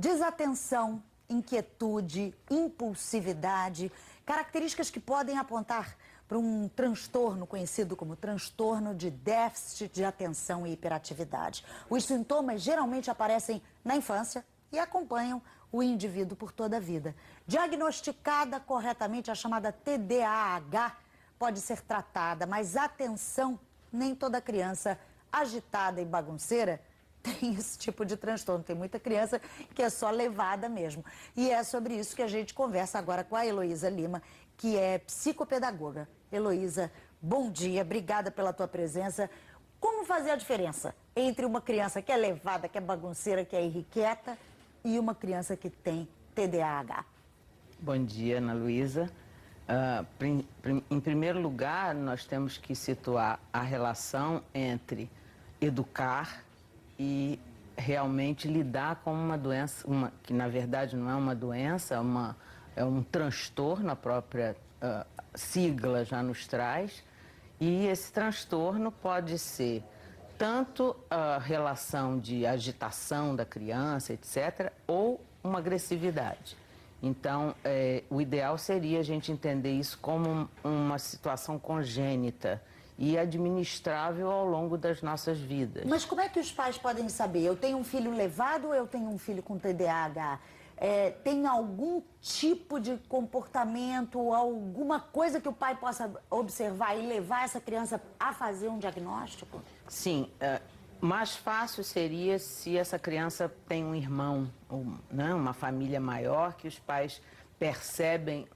Desatenção, inquietude, impulsividade, características que podem apontar para um transtorno conhecido como transtorno de déficit de atenção e hiperatividade. Os sintomas geralmente aparecem na infância e acompanham o indivíduo por toda a vida. Diagnosticada corretamente, a chamada TDAH pode ser tratada, mas atenção, nem toda criança agitada e bagunceira tem esse tipo de transtorno. Tem muita criança que é só levada mesmo. E é sobre isso que a gente conversa agora com a Heloísa Lima, que é psicopedagoga. Heloísa, bom dia, obrigada pela tua presença. Como fazer a diferença entre uma criança que é levada, que é bagunceira, que é irrequieta e uma criança que tem TDAH? Bom dia, Ana Luísa. Em primeiro lugar, nós temos que situar a relação entre educar e realmente lidar com uma doença, que na verdade não é uma doença, é um transtorno, a própria sigla já nos traz, e esse transtorno pode ser tanto a relação de agitação da criança, etc., ou uma agressividade. Então, o ideal seria a gente entender isso como uma situação congênita e administrável ao longo das nossas vidas. Mas como é que os pais podem saber? Eu tenho um filho levado ou eu tenho um filho com TDAH? Tem algum tipo de comportamento, alguma coisa que o pai possa observar e levar essa criança a fazer um diagnóstico? Sim, mais fácil seria se essa criança tem um irmão, né, uma família maior, que os pais percebem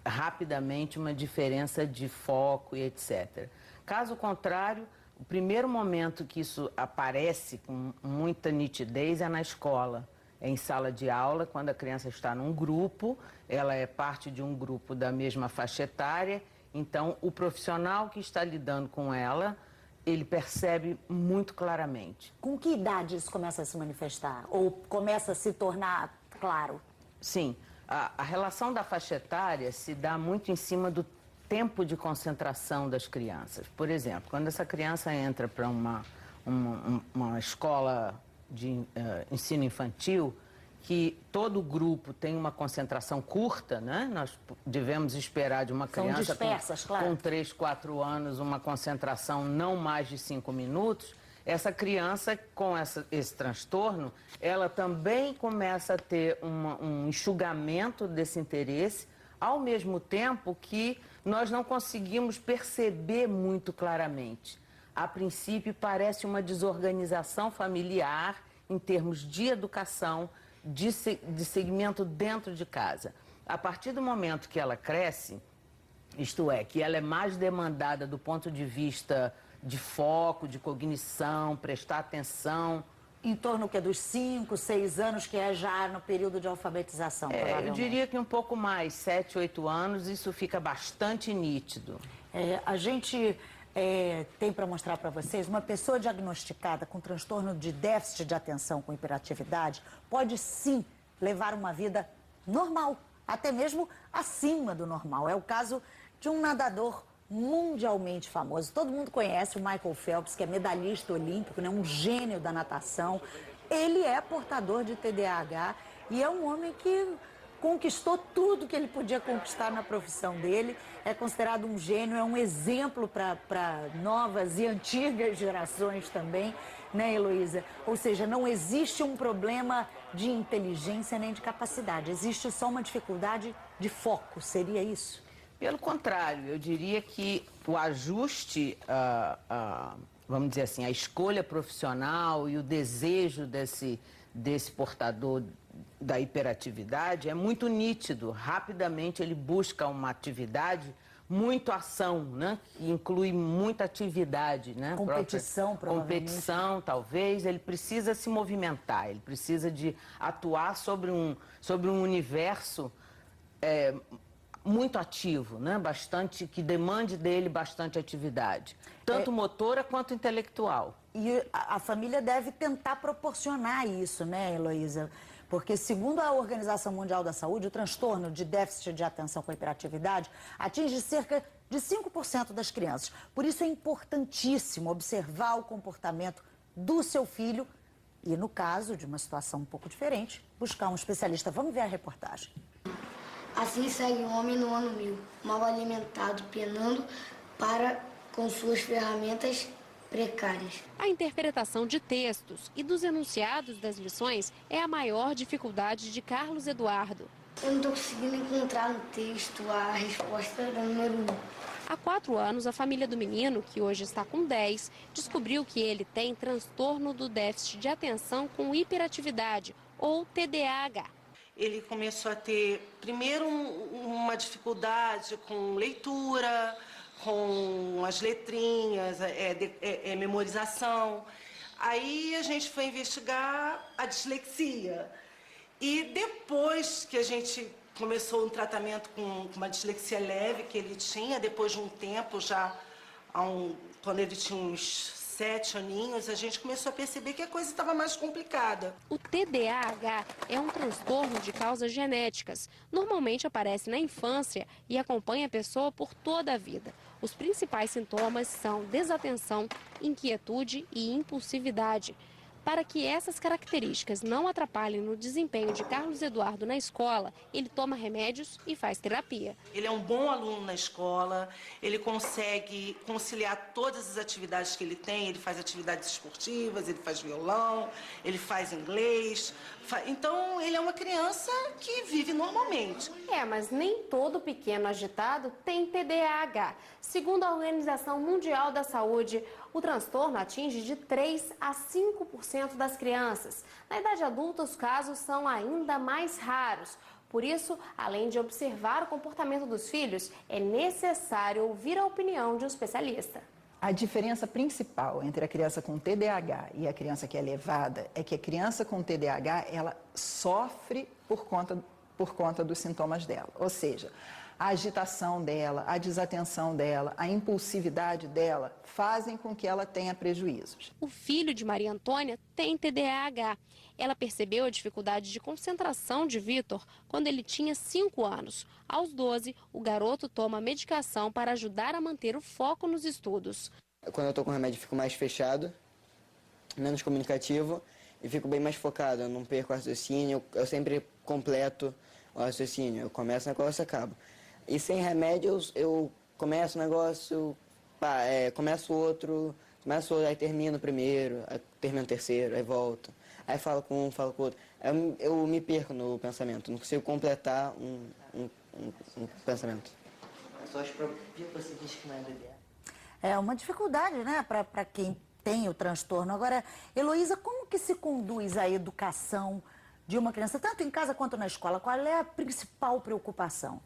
rapidamente uma diferença de foco e etc. Caso contrário, o primeiro momento que isso aparece com muita nitidez é na escola. É em sala de aula, quando a criança está num grupo, ela é parte de um grupo da mesma faixa etária, então o profissional que está lidando com ela, ele percebe muito claramente. Com que idade isso começa a se manifestar? Ou começa a se tornar claro? Sim, a relação da faixa etária se dá muito em cima do tempo de concentração das crianças. Por exemplo, quando essa criança entra para uma escola de ensino infantil, que todo grupo tem uma concentração curta, né? Nós devemos esperar de uma criança com 3, 4 anos uma concentração não mais de 5 minutos. Essa criança com esse transtorno, ela também começa a ter um enxugamento desse interesse, ao mesmo tempo que nós não conseguimos perceber muito claramente. A princípio, parece uma desorganização familiar em termos de educação, de segmento dentro de casa. A partir do momento que ela cresce, isto é, que ela é mais demandada do ponto de vista de foco, de cognição, prestar atenção. Em torno dos 5, 6 anos, que é já no período de alfabetização, provavelmente. Eu diria que um pouco mais, 7, 8 anos, isso fica bastante nítido. A gente tem para mostrar para vocês, uma pessoa diagnosticada com transtorno de déficit de atenção com hiperatividade pode sim levar uma vida normal, até mesmo acima do normal. É o caso de um nadador mundialmente famoso. Todo mundo conhece o Michael Phelps, que é medalhista olímpico, né? Um gênio da natação. Ele é portador de TDAH e é um homem que conquistou tudo que ele podia conquistar na profissão dele. É considerado um gênio, é um exemplo para novas e antigas gerações também, né, Heloísa? Ou seja, não existe um problema de inteligência nem de capacidade, existe só uma dificuldade de foco, seria isso? Pelo contrário, eu diria que o ajuste, vamos dizer assim, a escolha profissional e o desejo desse portador da hiperatividade é muito nítido. Rapidamente ele busca uma atividade, muito ação, né? Que inclui muita atividade, né? Competição, provavelmente. Competição, talvez. Ele precisa se movimentar, ele precisa de atuar sobre um universo muito ativo, né? Bastante, que demande dele bastante atividade, tanto motora quanto intelectual. E a família deve tentar proporcionar isso, né, Heloísa? Porque, segundo a Organização Mundial da Saúde, o transtorno de déficit de atenção com hiperatividade atinge cerca de 5% das crianças. Por isso é importantíssimo observar o comportamento do seu filho e, no caso de uma situação um pouco diferente, buscar um especialista. Vamos ver a reportagem. Assim segue o homem no ano 1000, mal alimentado, penando com suas ferramentas precárias. A interpretação de textos e dos enunciados das lições é a maior dificuldade de Carlos Eduardo. Eu não estou conseguindo encontrar no texto a resposta da número 1. Há 4 anos, a família do menino, que hoje está com 10, descobriu que ele tem transtorno do déficit de atenção com hiperatividade, ou TDAH. Ele começou a ter, primeiro, uma dificuldade com leitura, com as letrinhas, memorização. Aí a gente foi investigar a dislexia. E depois que a gente começou um tratamento com uma dislexia leve que ele tinha, depois de um tempo, quando ele tinha uns 7 aninhos, a gente começou a perceber que a coisa estava mais complicada. O TDAH é um transtorno de causas genéticas. Normalmente aparece na infância e acompanha a pessoa por toda a vida. Os principais sintomas são desatenção, inquietude e impulsividade. Para que essas características não atrapalhem no desempenho de Carlos Eduardo na escola, ele toma remédios e faz terapia. Ele é um bom aluno na escola, ele consegue conciliar todas as atividades que ele tem, ele faz atividades esportivas, ele faz violão, ele faz inglês. Então, ele é uma criança que vive normalmente. Mas nem todo pequeno agitado tem TDAH. Segundo a Organização Mundial da Saúde, o transtorno atinge de 3 a 5% das crianças. Na idade adulta, os casos são ainda mais raros. Por isso, além de observar o comportamento dos filhos, é necessário ouvir a opinião de um especialista. A diferença principal entre a criança com TDAH e a criança que é levada é que a criança com TDAH, ela sofre por conta dos sintomas dela. Ou seja, a agitação dela, a desatenção dela, a impulsividade dela fazem com que ela tenha prejuízos. O filho de Maria Antônia tem TDAH. Ela percebeu a dificuldade de concentração de Vitor quando ele tinha 5 anos. Aos 12, o garoto toma medicação para ajudar a manter o foco nos estudos. Quando eu estou com o remédio, eu fico mais fechado, menos comunicativo e fico bem mais focado. Eu não perco o raciocínio, eu sempre completo o raciocínio. Eu começo um negócio e acabo. E sem remédio, eu começo um negócio, começo outro, aí termino o primeiro, aí termino o terceiro, aí volto. Aí falo com um, falo com o outro. Eu me perco no pensamento, não consigo completar um pensamento. Só acho que você diz que não é bebê. É uma dificuldade, né, para quem tem o transtorno. Agora, Heloísa, como que se conduz a educação de uma criança, tanto em casa quanto na escola? Qual é a principal preocupação?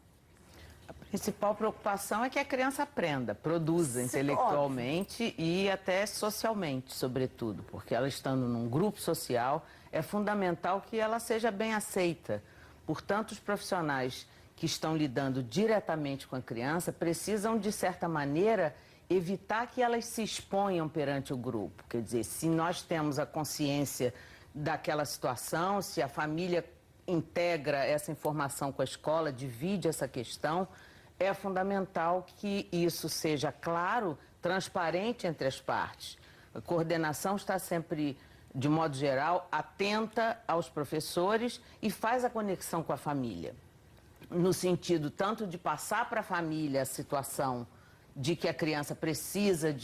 A principal preocupação é que a criança aprenda, produza intelectualmente e até socialmente, sobretudo, porque ela estando num grupo social, é fundamental que ela seja bem aceita. Portanto, os profissionais que estão lidando diretamente com a criança precisam, de certa maneira, evitar que elas se exponham perante o grupo. Quer dizer, se nós temos a consciência daquela situação, se a família integra essa informação com a escola, divide essa questão, é fundamental que isso seja claro, transparente entre as partes. A coordenação está sempre, de modo geral, atenta aos professores e faz a conexão com a família, no sentido tanto de passar para a família a situação de que a criança precisa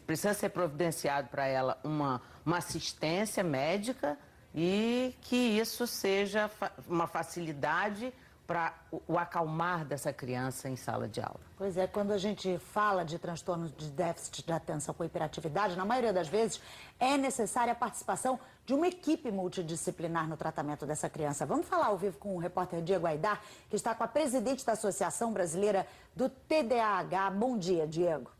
precisa ser providenciado para ela uma assistência médica e que isso seja uma facilidade para o acalmar dessa criança em sala de aula. Pois é, quando a gente fala de transtornos de déficit de atenção com hiperatividade, na maioria das vezes é necessária a participação de uma equipe multidisciplinar no tratamento dessa criança. Vamos falar ao vivo com o repórter Diego Aidar, que está com a presidente da Associação Brasileira do TDAH. Bom dia, Diego.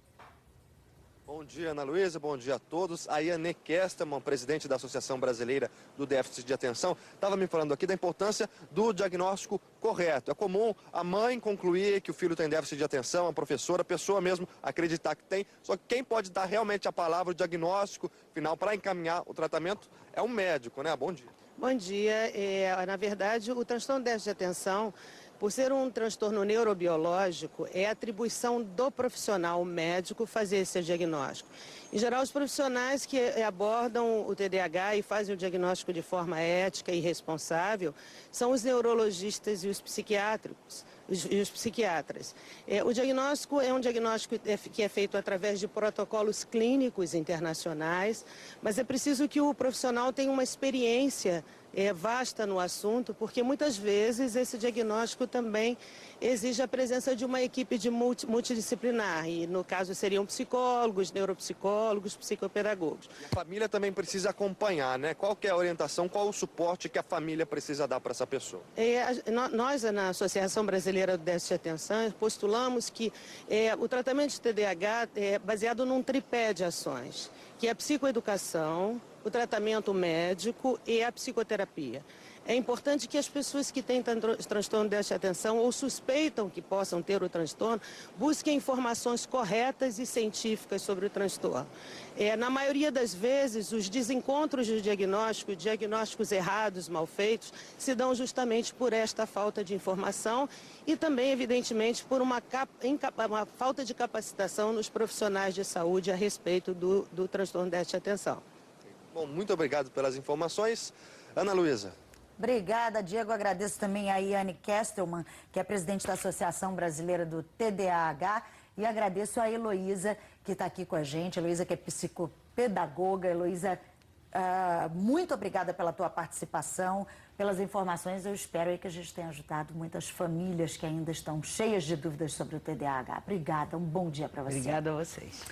Bom dia, Ana Luísa. Bom dia a todos. A Iane Kesterman, presidente da Associação Brasileira do Déficit de Atenção, estava me falando aqui da importância do diagnóstico correto. É comum a mãe concluir que o filho tem déficit de atenção, a professora, a pessoa mesmo acreditar que tem. Só que quem pode dar realmente a palavra, o diagnóstico final para encaminhar o tratamento é um médico, né? Bom dia. Bom dia. Na verdade, o transtorno de déficit de atenção Por ser um transtorno neurobiológico, é atribuição do profissional médico fazer esse diagnóstico. Em geral, os profissionais que abordam o TDAH e fazem o diagnóstico de forma ética e responsável são os neurologistas e os psiquiátricos. E os psiquiatras. O diagnóstico é um diagnóstico que é feito através de protocolos clínicos internacionais, mas é preciso que o profissional tenha uma experiência vasta no assunto, porque muitas vezes esse diagnóstico também exige a presença de uma equipe de multidisciplinar, e no caso seriam psicólogos, neuropsicólogos, psicopedagogos. A família também precisa acompanhar, né? Qual que é a orientação, qual o suporte que a família precisa dar para essa pessoa? Nós, na Associação Brasileira do Déficit de Atenção, postulamos que o tratamento de TDAH é baseado num tripé de ações, que é a psicoeducação, o tratamento médico e a psicoterapia. É importante que as pessoas que têm transtorno de déficit de atenção ou suspeitam que possam ter o transtorno, busquem informações corretas e científicas sobre o transtorno. Na maioria das vezes, os desencontros de diagnóstico, diagnósticos errados, mal feitos, se dão justamente por esta falta de informação e também, evidentemente, por uma falta de capacitação nos profissionais de saúde a respeito do transtorno de déficit de atenção. Bom, muito obrigado pelas informações. Ana Luísa. Obrigada, Diego. Agradeço também a Yane Kestelman, que é presidente da Associação Brasileira do TDAH, e agradeço a Heloísa, que está aqui com a gente. Heloísa, que é psicopedagoga. Heloísa, muito obrigada pela tua participação, pelas informações. Eu espero aí que a gente tenha ajudado muitas famílias que ainda estão cheias de dúvidas sobre o TDAH. Obrigada, um bom dia para você. Obrigada a vocês.